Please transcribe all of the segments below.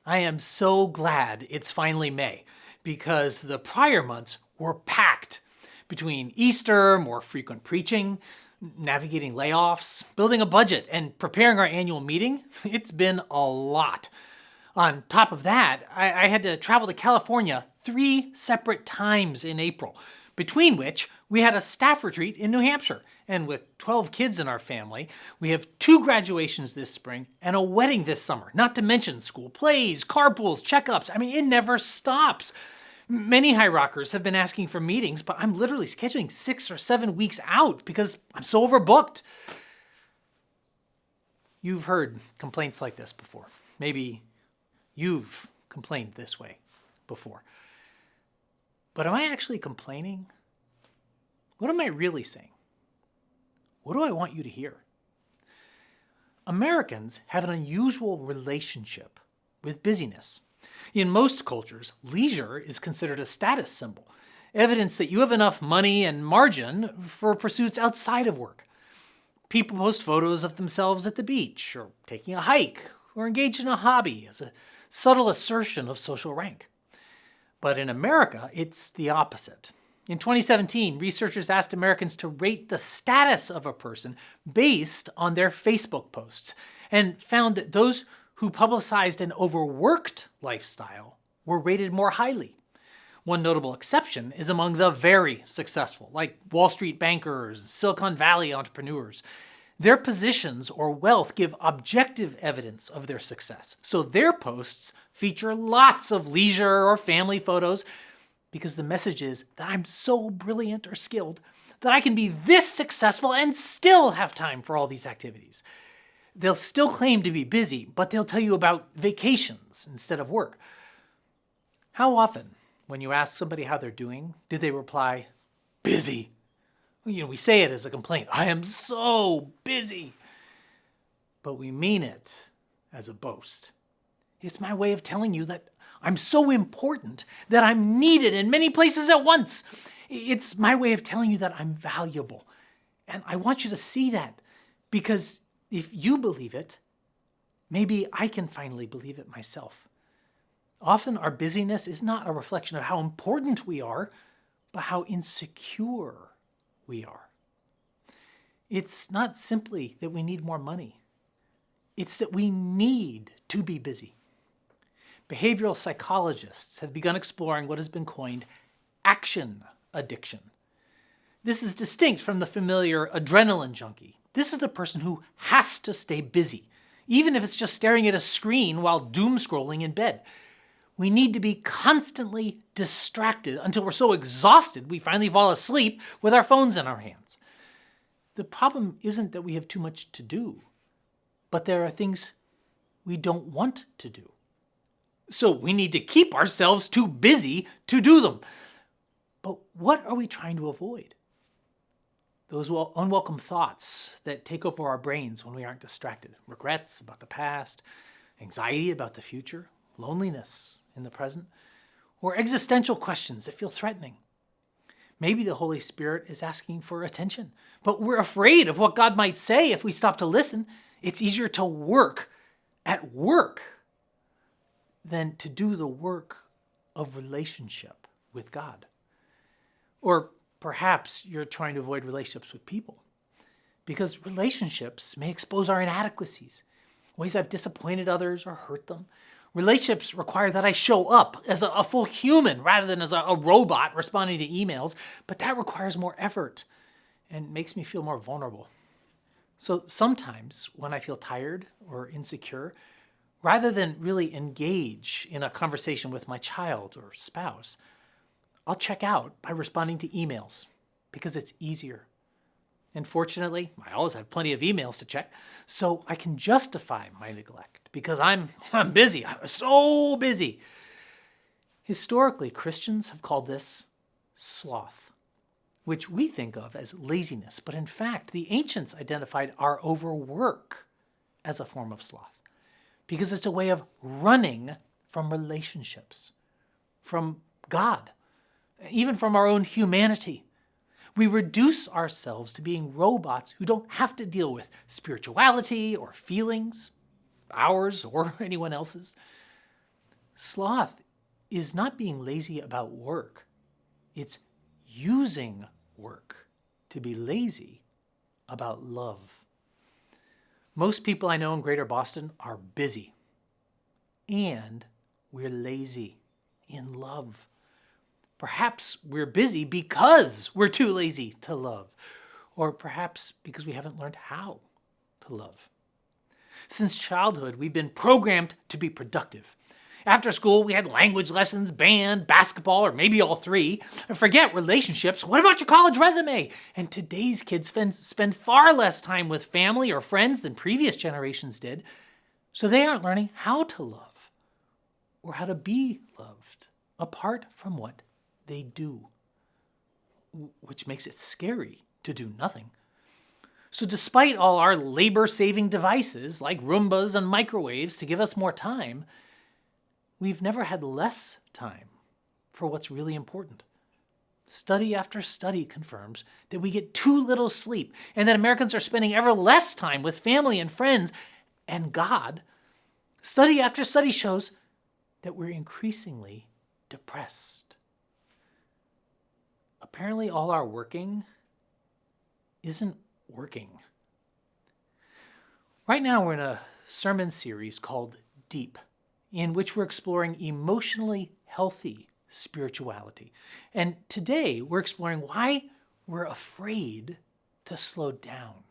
I am so glad it's finally May because the prior months were packed. Between Easter, more frequent preaching, navigating layoffs, building a budget, and preparing our annual meeting, it's been a lot. On top of that, I had to travel to California 3 separate times in April, between which we had a staff retreat in New Hampshire. And with 12 kids in our family, we have 2 graduations this spring and a wedding this summer, not to mention school plays, carpools, checkups. I mean, it never stops. Many Highrockers have been asking for meetings, but I'm literally scheduling 6 or 7 weeks out because I'm so overbooked. You've heard complaints like this before. Maybe you've complained this way before. But am I actually complaining? What am I really saying? What do I want you to hear? Americans have an unusual relationship with busyness. In most cultures, leisure is considered a status symbol, evidence that you have enough money and margin for pursuits outside of work. People post photos of themselves at the beach, or taking a hike, or engaged in a hobby as a subtle assertion of social rank. But in America, it's the opposite. In 2017, researchers asked Americans to rate the status of a person based on their Facebook posts and found that those who publicized an overworked lifestyle were rated more highly. One notable exception is among the very successful, like Wall Street bankers, Silicon Valley entrepreneurs. Their positions or wealth give objective evidence of their success, so their posts feature lots of leisure or family photos because the message is that I'm so brilliant or skilled that I can be this successful and still have time for all these activities. They'll still claim to be busy, but they'll tell you about vacations instead of work. How often, when you ask somebody how they're doing, do they reply, busy? We say it as a complaint. I am so busy. But we mean it as a boast. It's my way of telling you that I'm so important that I'm needed in many places at once. It's my way of telling you that I'm valuable. And I want you to see that because if you believe it, maybe I can finally believe it myself. Often our busyness is not a reflection of how important we are, but how insecure we are. It's not simply that we need more money. It's that we need to be busy. Behavioral psychologists have begun exploring what has been coined action addiction. This is distinct from the familiar adrenaline junkie. This is the person who has to stay busy, even if it's just staring at a screen while doom scrolling in bed. We need to be constantly distracted until we're so exhausted we finally fall asleep with our phones in our hands. The problem isn't that we have too much to do, but there are things we don't want to do. So we need to keep ourselves too busy to do them. But what are we trying to avoid? Those unwelcome thoughts that take over our brains when we aren't distracted. Regrets about the past, anxiety about the future, loneliness in the present, or existential questions that feel threatening. Maybe the Holy Spirit is asking for attention, but we're afraid of what God might say if we stop to listen. It's easier to work at work than to do the work of relationship with God. Or perhaps you're trying to avoid relationships with people because relationships may expose our inadequacies, ways I've disappointed others or hurt them. Relationships require that I show up as a full human rather than as a robot responding to emails, but that requires more effort and makes me feel more vulnerable. So sometimes when I feel tired or insecure, rather than really engage in a conversation with my child or spouse, I'll check out by responding to emails because it's easier. And fortunately, I always have plenty of emails to check, so I can justify my neglect because I'm busy. I'm so busy. Historically, Christians have called this sloth, which we think of as laziness. But in fact, the ancients identified our overwork as a form of sloth because it's a way of running from relationships, from God, even from our own humanity. We reduce ourselves to being robots who don't have to deal with spirituality or feelings, ours or anyone else's. Sloth is not being lazy about work. It's using work to be lazy about love. Most people I know in Greater Boston are busy, and we're lazy in love. Perhaps we're busy because we're too lazy to love, or perhaps because we haven't learned how to love. Since childhood, we've been programmed to be productive. After school, we had language lessons, band, basketball, or maybe all three. Forget relationships. What about your college resume? And today's kids spend far less time with family or friends than previous generations did, so they aren't learning how to love or how to be loved apart from what they do, which makes it scary to do nothing. So despite all our labor-saving devices like Roombas and microwaves to give us more time, we've never had less time for what's really important. Study after study confirms that we get too little sleep and that Americans are spending ever less time with family and friends and God. Study after study shows that we're increasingly depressed. Apparently, all our working isn't working. Right now, we're in a sermon series called Deep, in which we're exploring emotionally healthy spirituality. And today, we're exploring why we're afraid to slow down,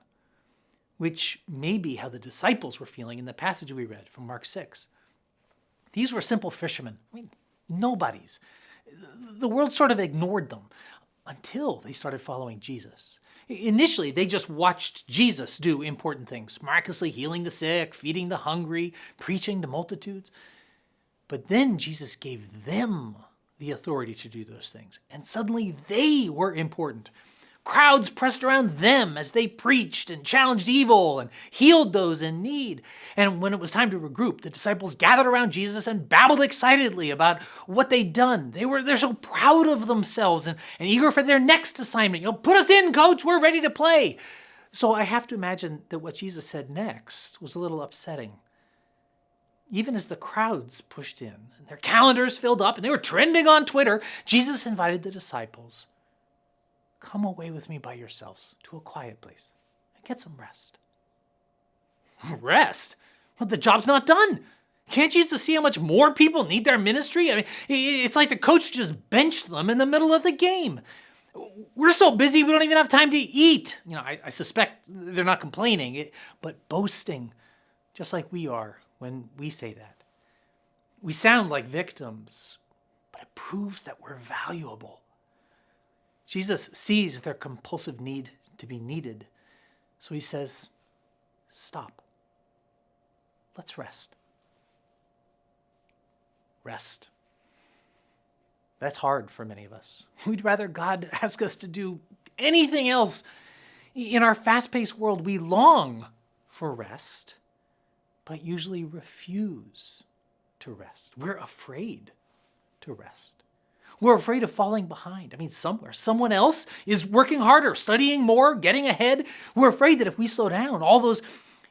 which may be how the disciples were feeling in the passage we read from Mark 6. These were simple fishermen. Nobodies. The world sort of ignored them until they started following Jesus. Initially, they just watched Jesus do important things, miraculously healing the sick, feeding the hungry, preaching to multitudes. But then Jesus gave them the authority to do those things, and suddenly they were important. Crowds pressed around them as they preached and challenged evil and healed those in need. And when it was time to regroup, the disciples gathered around Jesus and babbled excitedly about what they'd done. They're so proud of themselves and eager for their next assignment. Put us in, coach, we're ready to play. So I have to imagine that what Jesus said next was a little upsetting. Even as the crowds pushed in and their calendars filled up and they were trending on Twitter, Jesus invited the disciples, "Come away with me by yourselves to a quiet place and get some rest." Rest? Well, the job's not done. Can't Jesus see how much more people need their ministry? I mean, it's like the coach just benched them in the middle of the game. We're so busy we don't even have time to eat. I suspect they're not complaining, but boasting, just like we are when we say that. We sound like victims, but it proves that we're valuable. Jesus sees their compulsive need to be needed, so he says, "Stop. Let's rest." Rest. That's hard for many of us. We'd rather God ask us to do anything else. In our fast-paced world, we long for rest, but usually refuse to rest. We're afraid to rest. We're afraid of falling behind. Somewhere, someone else is working harder, studying more, getting ahead. We're afraid that if we slow down, all those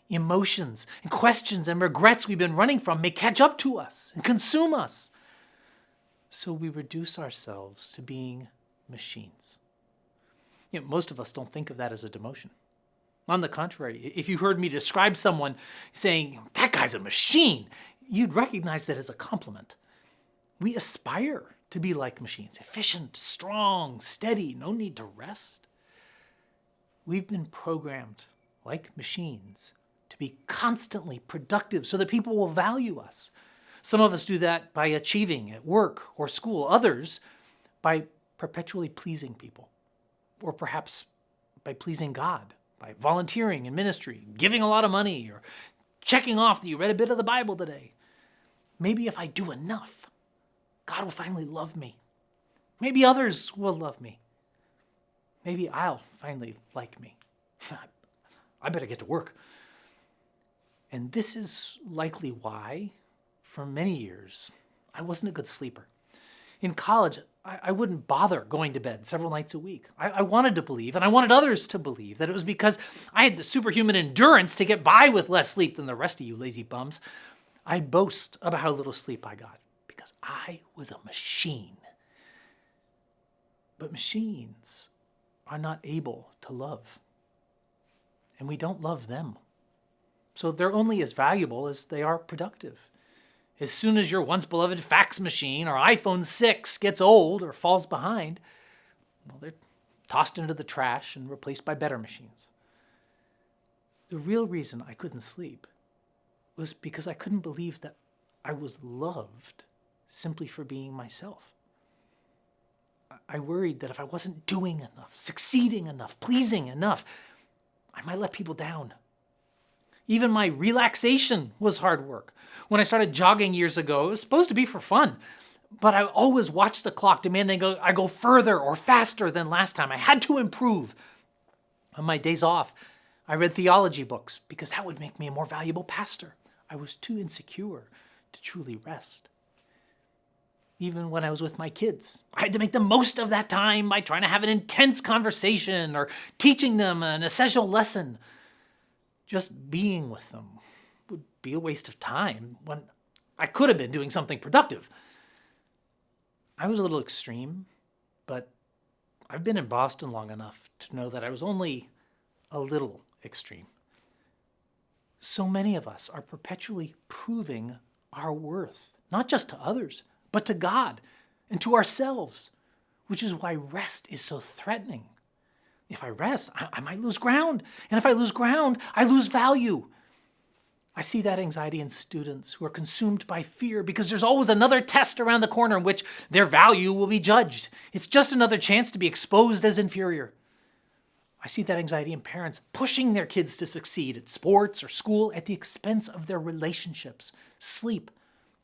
emotions and questions and regrets we've been running from may catch up to us and consume us. So we reduce ourselves to being machines. Most of us don't think of that as a demotion. On the contrary, if you heard me describe someone saying, "That guy's a machine," you'd recognize that as a compliment. We aspire to be like machines, efficient, strong, steady, no need to rest. We've been programmed, like machines, to be constantly productive so that people will value us. Some of us do that by achieving at work or school. Others by perpetually pleasing people, or perhaps by pleasing God, by volunteering in ministry, giving a lot of money, or checking off that you read a bit of the Bible today. Maybe if I do enough, God will finally love me. Maybe others will love me. Maybe I'll finally like me. I better get to work. And this is likely why, for many years, I wasn't a good sleeper. In college, I wouldn't bother going to bed several nights a week. I wanted to believe, and I wanted others to believe, that it was because I had the superhuman endurance to get by with less sleep than the rest of you lazy bums. I'd boast about how little sleep I got. I was a machine. But machines are not able to love. And we don't love them. So they're only as valuable as they are productive. As soon as your once beloved fax machine or iPhone 6 gets old or falls behind, well, they're tossed into the trash and replaced by better machines. The real reason I couldn't sleep was because I couldn't believe that I was loved simply for being myself. I worried that if I wasn't doing enough, succeeding enough, pleasing enough, I might let people down. Even my relaxation was hard work. When I started jogging years ago, it was supposed to be for fun, but I always watched the clock demanding I go further or faster than last time. I had to improve. On my days off, I read theology books because that would make me a more valuable pastor. I was too insecure to truly rest. Even when I was with my kids, I had to make the most of that time by trying to have an intense conversation or teaching them an essential lesson. Just being with them would be a waste of time when I could have been doing something productive. I was a little extreme, but I've been in Boston long enough to know that I was only a little extreme. So many of us are perpetually proving our worth, not just to others, but to God and to ourselves, which is why rest is so threatening. If I rest, I might lose ground. And if I lose ground, I lose value. I see that anxiety in students who are consumed by fear because there's always another test around the corner in which their value will be judged. It's just another chance to be exposed as inferior. I see that anxiety in parents pushing their kids to succeed at sports or school at the expense of their relationships, sleep,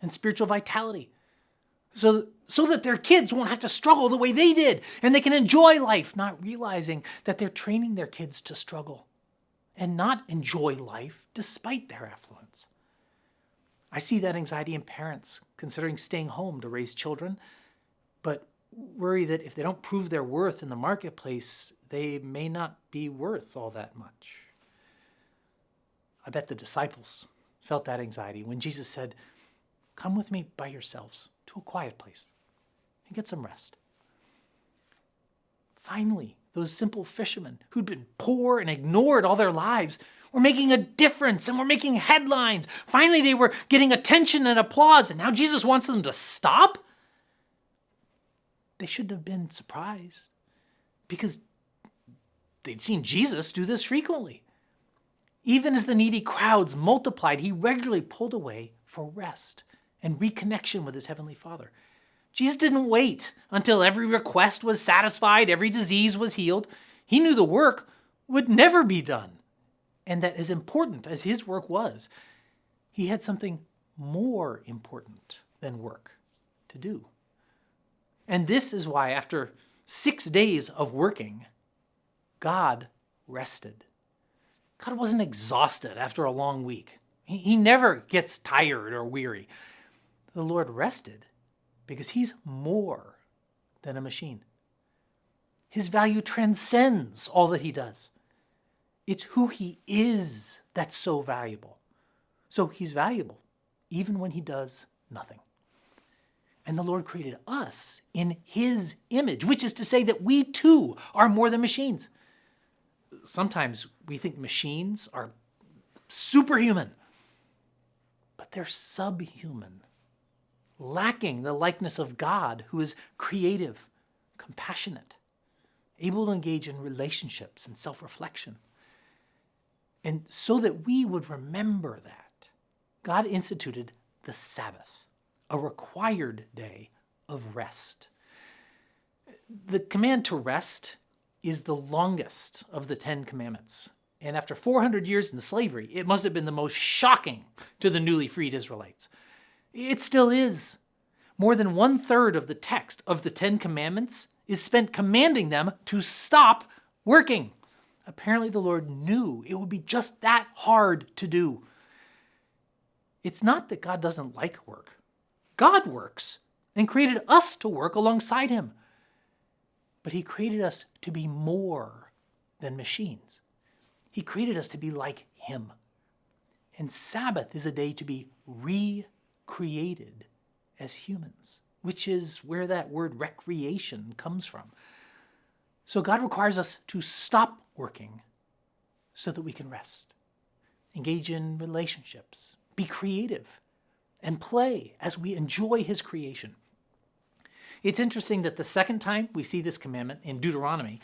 and spiritual vitality. So that their kids won't have to struggle the way they did, and they can enjoy life, not realizing that they're training their kids to struggle and not enjoy life despite their affluence. I see that anxiety in parents considering staying home to raise children, but worry that if they don't prove their worth in the marketplace, they may not be worth all that much. I bet the disciples felt that anxiety when Jesus said, "Come with me by yourselves to a quiet place and get some rest." Finally, those simple fishermen who'd been poor and ignored all their lives were making a difference and were making headlines. Finally, they were getting attention and applause, and now Jesus wants them to stop? They shouldn't have been surprised because they'd seen Jesus do this frequently. Even as the needy crowds multiplied, he regularly pulled away for rest and reconnection with his heavenly Father. Jesus didn't wait until every request was satisfied, every disease was healed. He knew the work would never be done, and that as important as his work was, he had something more important than work to do. And this is why after 6 days of working, God rested. God wasn't exhausted after a long week. He never gets tired or weary. The Lord rested because he's more than a machine. His value transcends all that he does. It's who he is that's so valuable. So he's valuable even when he does nothing. And the Lord created us in his image, which is to say that we too are more than machines. Sometimes we think machines are superhuman, but they're subhuman, lacking the likeness of God, who is creative, compassionate, able to engage in relationships and self-reflection. And so that we would remember that, God instituted the Sabbath, a required day of rest. The command to rest is the longest of the 10 Commandments. And after 400 years in slavery, it must have been the most shocking to the newly freed Israelites. It still is. More than 1/3 of the text of the 10 Commandments is spent commanding them to stop working. Apparently the Lord knew it would be just that hard to do. It's not that God doesn't like work. God works and created us to work alongside him. But he created us to be more than machines. He created us to be like him. And Sabbath is a day to be recreated as humans, which is where that word recreation comes from. So God requires us to stop working so that we can rest, engage in relationships, be creative, and play as we enjoy his creation. It's interesting that the second time we see this commandment in Deuteronomy,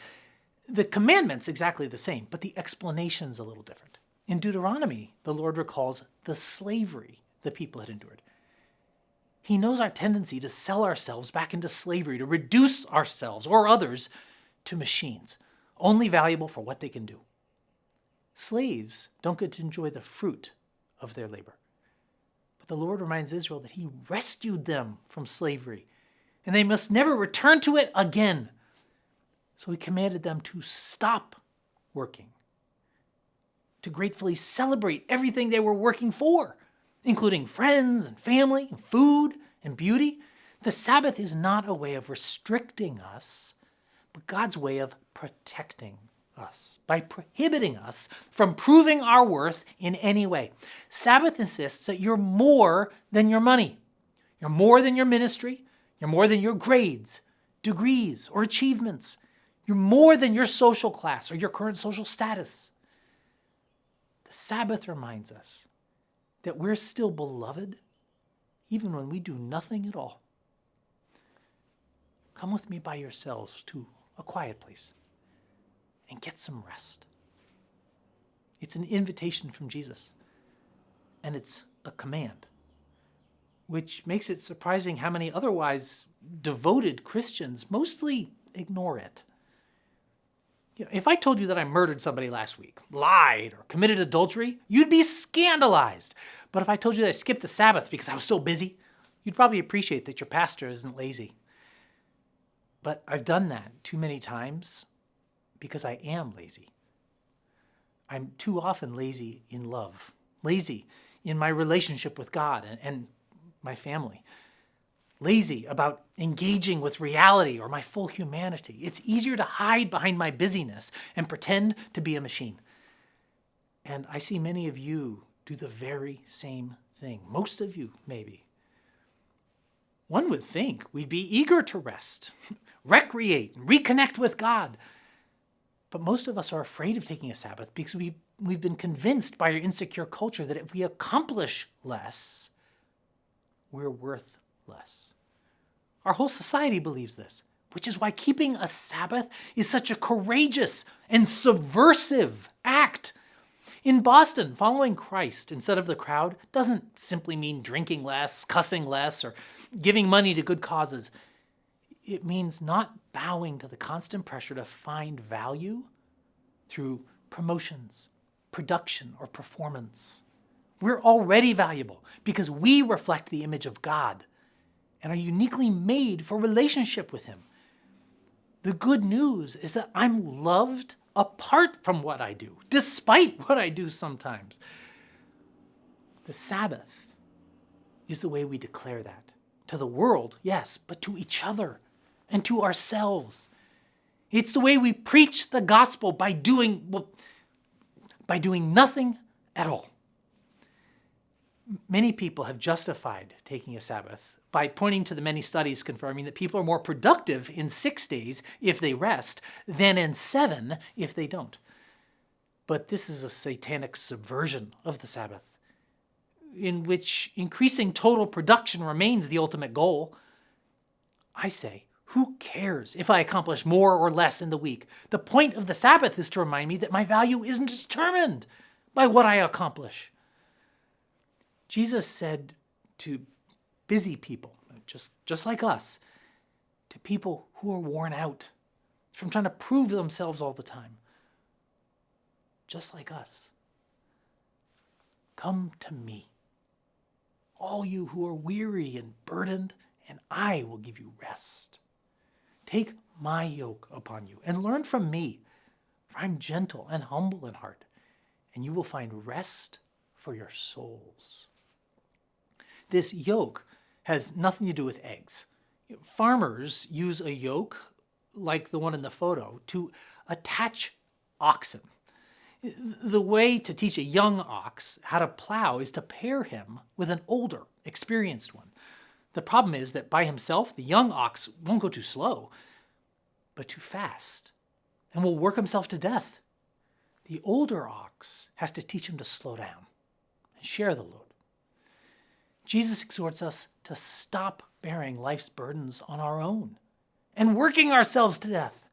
the commandment's exactly the same, but the explanation's a little different. In Deuteronomy, the Lord recalls the slavery the people had endured. He knows our tendency to sell ourselves back into slavery, to reduce ourselves or others to machines, only valuable for what they can do. Slaves don't get to enjoy the fruit of their labor. But the Lord reminds Israel that he rescued them from slavery, and they must never return to it again. So he commanded them to stop working, to gratefully celebrate everything they were working for, including friends and family and food and beauty. The Sabbath is not a way of restricting us, but God's way of protecting us by prohibiting us from proving our worth in any way. Sabbath insists that you're more than your money. You're more than your ministry. You're more than your grades, degrees, or achievements. You're more than your social class or your current social status. The Sabbath reminds us that we're still beloved even when we do nothing at all. Come with me by yourselves to a quiet place and get some rest. It's an invitation from Jesus, and it's a command, which makes it surprising how many otherwise devoted Christians mostly ignore it. If I told you that I murdered somebody last week, lied, or committed adultery, you'd be scandalized. But if I told you that I skipped the Sabbath because I was so busy, you'd probably appreciate that your pastor isn't lazy. But I've done that too many times because I am lazy. I'm too often lazy in love, lazy in my relationship with God and my family, lazy about engaging with reality or my full humanity. It's easier to hide behind my busyness and pretend to be a machine. And I see many of you do the very same thing. Most of you, maybe. One would think we'd be eager to rest, recreate, and reconnect with God. But most of us are afraid of taking a Sabbath because we've been convinced by our insecure culture that if we accomplish less, we're worth less. Our whole society believes this, which is why keeping a Sabbath is such a courageous and subversive act. In Boston, following Christ instead of the crowd doesn't simply mean drinking less, cussing less, or giving money to good causes. It means not bowing to the constant pressure to find value through promotions, production, or performance. We're already valuable because we reflect the image of God and are uniquely made for relationship with him. The good news is that I'm loved apart from what I do, despite what I do sometimes. The Sabbath is the way we declare that. To the world, yes, but to each other and to ourselves. It's the way we preach the gospel by doing nothing at all. Many people have justified taking a Sabbath by pointing to the many studies confirming that people are more productive in 6 days if they rest than in 7 if they don't. But this is a satanic subversion of the Sabbath, in which increasing total production remains the ultimate goal. I say, who cares if I accomplish more or less in the week? The point of the Sabbath is to remind me that my value isn't determined by what I accomplish. Jesus said to busy people, just like us, to people who are worn out from trying to prove themselves all the time, just like us, come to me, all you who are weary and burdened, and I will give you rest. Take my yoke upon you and learn from me, for I'm gentle and humble in heart, and you will find rest for your souls. This yoke has nothing to do with eggs. Farmers use a yoke, like the one in the photo, to attach oxen. The way to teach a young ox how to plow is to pair him with an older, experienced one. The problem is that by himself, the young ox won't go too slow, but too fast, and will work himself to death. The older ox has to teach him to slow down and share the load. Jesus exhorts us to stop bearing life's burdens on our own and working ourselves to death.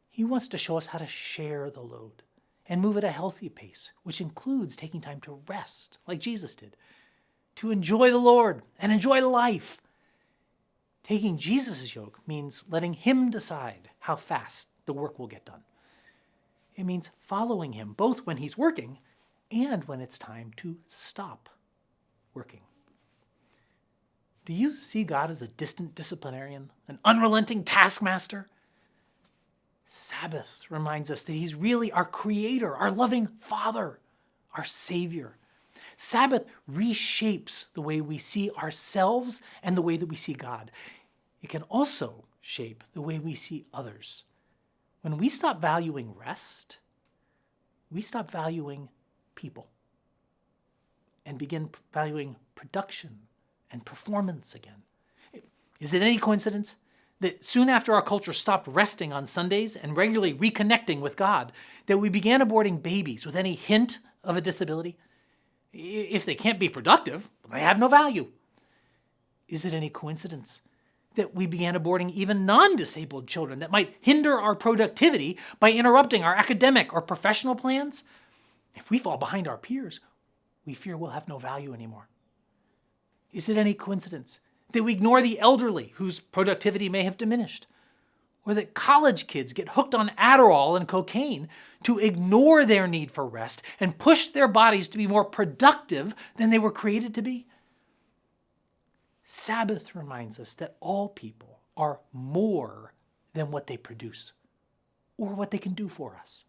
He wants to show us how to share the load and move at a healthy pace, which includes taking time to rest, like Jesus did, to enjoy the Lord and enjoy life. Taking Jesus' yoke means letting him decide how fast the work will get done. It means following him both when he's working and when it's time to stop working. Do you see God as a distant disciplinarian, an unrelenting taskmaster? Sabbath reminds us that he's really our creator, our loving Father, our Savior. Sabbath reshapes the way we see ourselves and the way that we see God. It can also shape the way we see others. When we stop valuing rest, we stop valuing people and begin valuing production and performance again. Is it any coincidence that soon after our culture stopped resting on Sundays and regularly reconnecting with God, that we began aborting babies with any hint of a disability? If they can't be productive, they have no value. Is it any coincidence that we began aborting even non-disabled children that might hinder our productivity by interrupting our academic or professional plans? If we fall behind our peers, we fear we'll have no value anymore. Is it any coincidence that we ignore the elderly whose productivity may have diminished? Or that college kids get hooked on Adderall and cocaine to ignore their need for rest and push their bodies to be more productive than they were created to be? Sabbath reminds us that all people are more than what they produce or what they can do for us.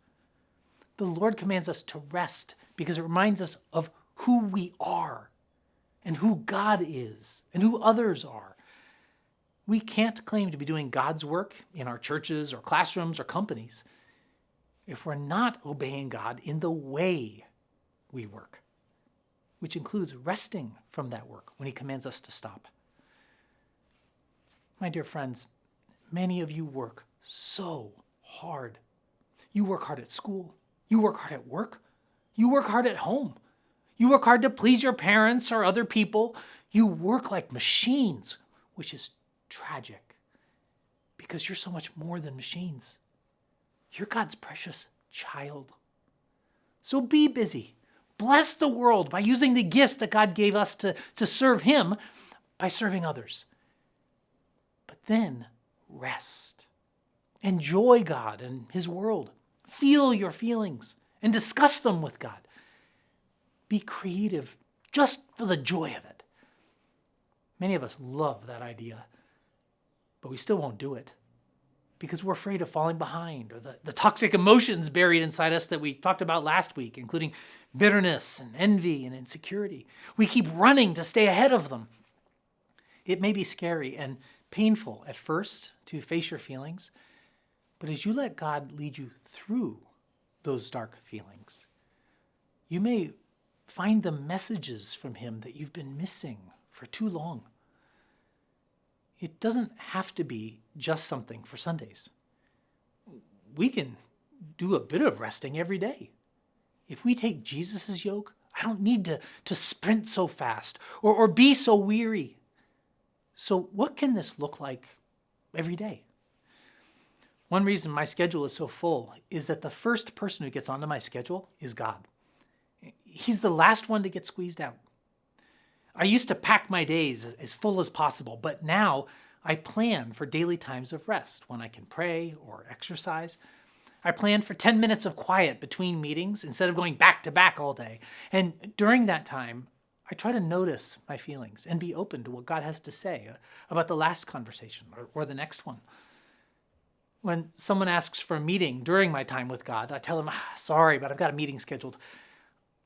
The Lord commands us to rest because it reminds us of who we are and who God is and who others are. We can't claim to be doing God's work in our churches or classrooms or companies if we're not obeying God in the way we work, which includes resting from that work when he commands us to stop. My dear friends, many of you work so hard. You work hard at school. You work hard at work. You work hard at home. You work hard to please your parents or other people. You work like machines, which is tragic because you're so much more than machines. You're God's precious child. So be busy. Bless the world by using the gifts that God gave us to serve him by serving others. But then rest. Enjoy God and his world. Feel your feelings and discuss them with God. Be creative just for the joy of it. Many of us love that idea, but we still won't do it because we're afraid of falling behind or the toxic emotions buried inside us that we talked about last week, including bitterness and envy and insecurity. We keep running to stay ahead of them. It may be scary and painful at first to face your feelings, but as you let God lead you through those dark feelings, you may find the messages from him that you've been missing for too long. It doesn't have to be just something for Sundays. We can do a bit of resting every day. If we take Jesus' yoke, I don't need to sprint so fast or be so weary. So what can this look like every day? One reason my schedule is so full is that the first person who gets onto my schedule is God. He's the last one to get squeezed out. I used to pack my days as full as possible, but now I plan for daily times of rest when I can pray or exercise. I plan for 10 minutes of quiet between meetings instead of going back to back all day. And during that time, I try to notice my feelings and be open to what God has to say about the last conversation or the next one. When someone asks for a meeting during my time with God, I tell them, sorry, but I've got a meeting scheduled,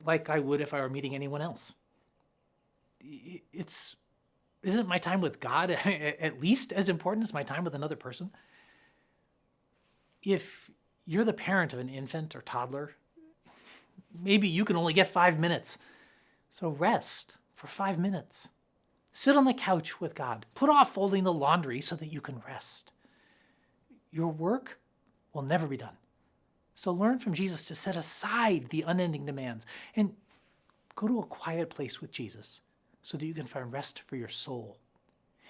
like I would if I were meeting anyone else. Isn't my time with God at least as important as my time with another person? If you're the parent of an infant or toddler, maybe you can only get 5 minutes. So rest for 5 minutes. Sit on the couch with God. Put off folding the laundry so that you can rest. Your work will never be done. So learn from Jesus to set aside the unending demands and go to a quiet place with Jesus so that you can find rest for your soul.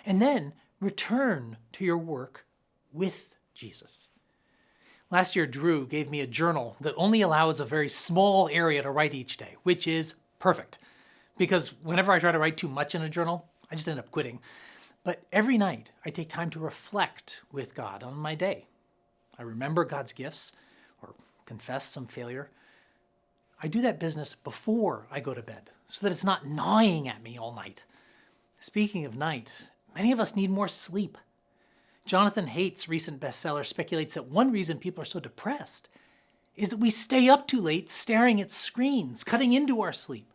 And then return to your work with Jesus. Last year, Drew gave me a journal that only allows a very small area to write each day, which is perfect. Because whenever I try to write too much in a journal, I just end up quitting. But every night, I take time to reflect with God on my day. I remember God's gifts or confess some failure. I do that business before I go to bed so that it's not gnawing at me all night. Speaking of night, many of us need more sleep. Jonathan Haidt's recent bestseller speculates that one reason people are so depressed is that we stay up too late staring at screens, cutting into our sleep.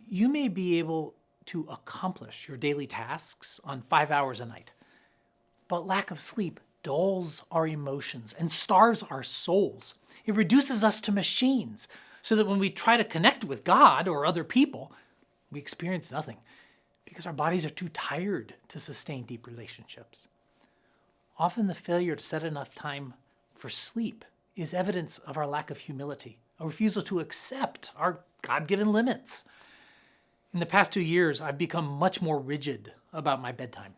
You may be able to accomplish your daily tasks on 5 hours a night, but lack of sleep dulls our emotions and stars our souls. It reduces us to machines so that when we try to connect with God or other people, we experience nothing because our bodies are too tired to sustain deep relationships. Often the failure to set enough time for sleep is evidence of our lack of humility, a refusal to accept our God-given limits. In the past 2 years, I've become much more rigid about my bedtime,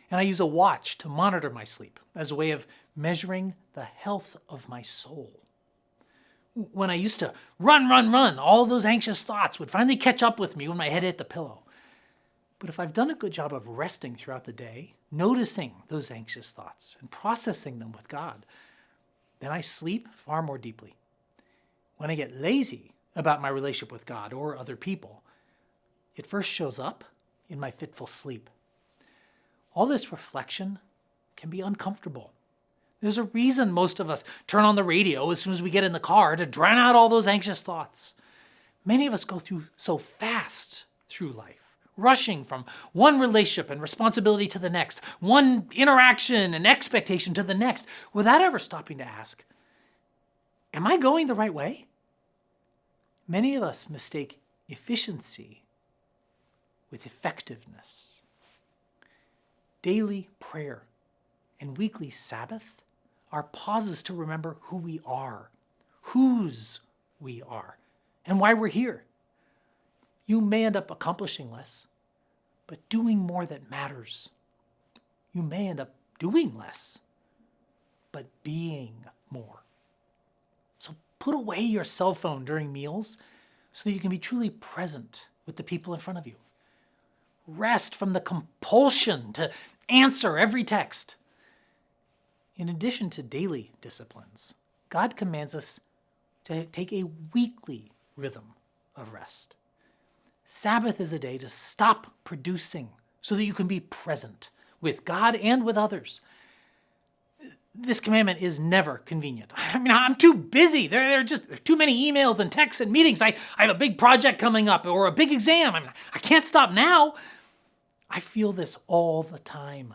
and I use a watch to monitor my sleep as a way of measuring the health of my soul. When I used to run, all those anxious thoughts would finally catch up with me when my head hit the pillow. But if I've done a good job of resting throughout the day, noticing those anxious thoughts and processing them with God, then I sleep far more deeply. When I get lazy about my relationship with God or other people, it first shows up in my fitful sleep. All this reflection can be uncomfortable. There's a reason most of us turn on the radio as soon as we get in the car to drown out all those anxious thoughts. Many of us go through so fast through life, rushing from one relationship and responsibility to the next, one interaction and expectation to the next, without ever stopping to ask, am I going the right way? Many of us mistake efficiency with effectiveness. Daily prayer and weekly Sabbath are pauses to remember who we are, whose we are, and why we're here. You may end up accomplishing less, but doing more that matters. You may end up doing less, but being more. So put away your cell phone during meals so that you can be truly present with the people in front of you. Rest from the compulsion to answer every text. In addition to daily disciplines, God commands us to take a weekly rhythm of rest. Sabbath is a day to stop producing so that you can be present with God and with others. This commandment is never convenient. I mean, I'm too busy. There are too many emails and texts and meetings. I have a big project coming up or a big exam. I can't stop now. I feel this all the time.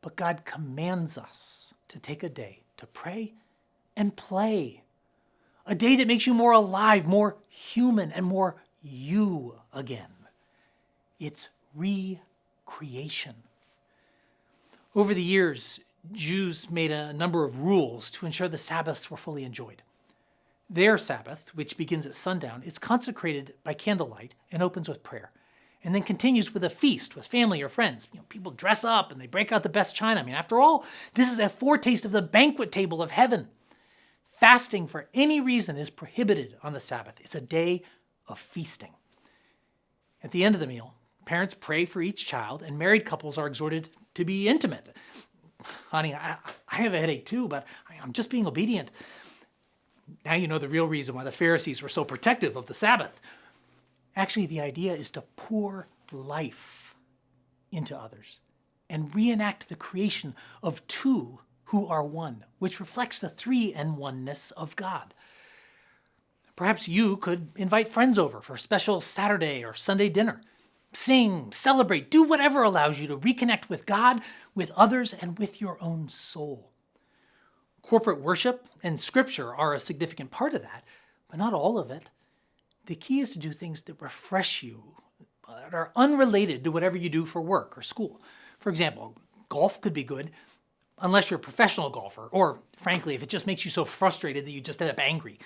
But God commands us to take a day to pray and play. A day that makes you more alive, more human, and more you again. It's recreation. Over the years, Jews made a number of rules to ensure the Sabbaths were fully enjoyed. Their Sabbath, which begins at sundown, is consecrated by candlelight and opens with prayer, and then continues with a feast with family or friends. People dress up and they break out the best china. After all, this is a foretaste of the banquet table of heaven. Fasting for any reason is prohibited on the Sabbath. It's a day of feasting. At the end of the meal, parents pray for each child, and married couples are exhorted to be intimate. Honey, I have a headache too, but I'm just being obedient. Now you know the real reason why the Pharisees were so protective of the Sabbath. Actually, the idea is to pour life into others and reenact the creation of two who are one, which reflects the three and oneness of God. Perhaps you could invite friends over for a special Saturday or Sunday dinner. Sing, celebrate, do whatever allows you to reconnect with God, with others, and with your own soul. Corporate worship and scripture are a significant part of that, but not all of it. The key is to do things that refresh you, that are unrelated to whatever you do for work or school. For example, golf could be good unless you're a professional golfer, or frankly, if it just makes you so frustrated that you just end up angry.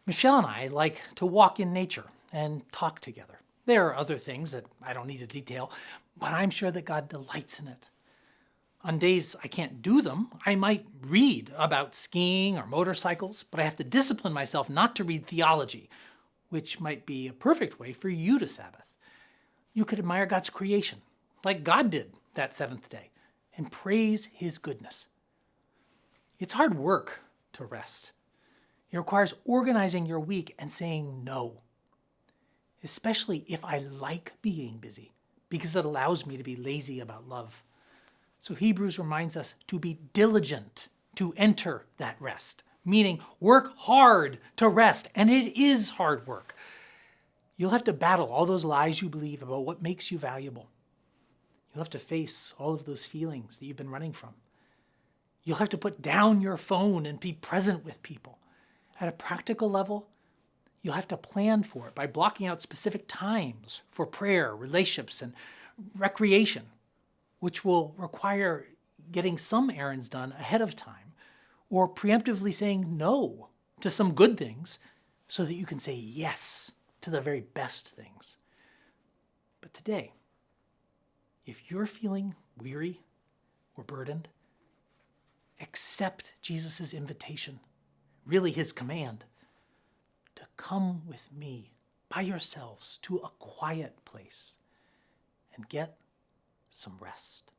Michelle and I like to walk in nature and talk together. There are other things that I don't need to detail, but I'm sure that God delights in it. On days I can't do them, I might read about skiing or motorcycles, but I have to discipline myself not to read theology, which might be a perfect way for you to Sabbath. You could admire God's creation, like God did that seventh day, and praise His goodness. It's hard work to rest. It requires organizing your week and saying no, especially if I like being busy, because it allows me to be lazy about love. So Hebrews reminds us to be diligent to enter that rest, meaning work hard to rest, and it is hard work. You'll have to battle all those lies you believe about what makes you valuable. You'll have to face all of those feelings that you've been running from. You'll have to put down your phone and be present with people. At a practical level, you'll have to plan for it by blocking out specific times for prayer, relationships, and recreation, which will require getting some errands done ahead of time, or preemptively saying no to some good things so that you can say yes to the very best things. But today, if you're feeling weary or burdened, accept Jesus' invitation, really His command, to come with me by yourselves to a quiet place and get some rest.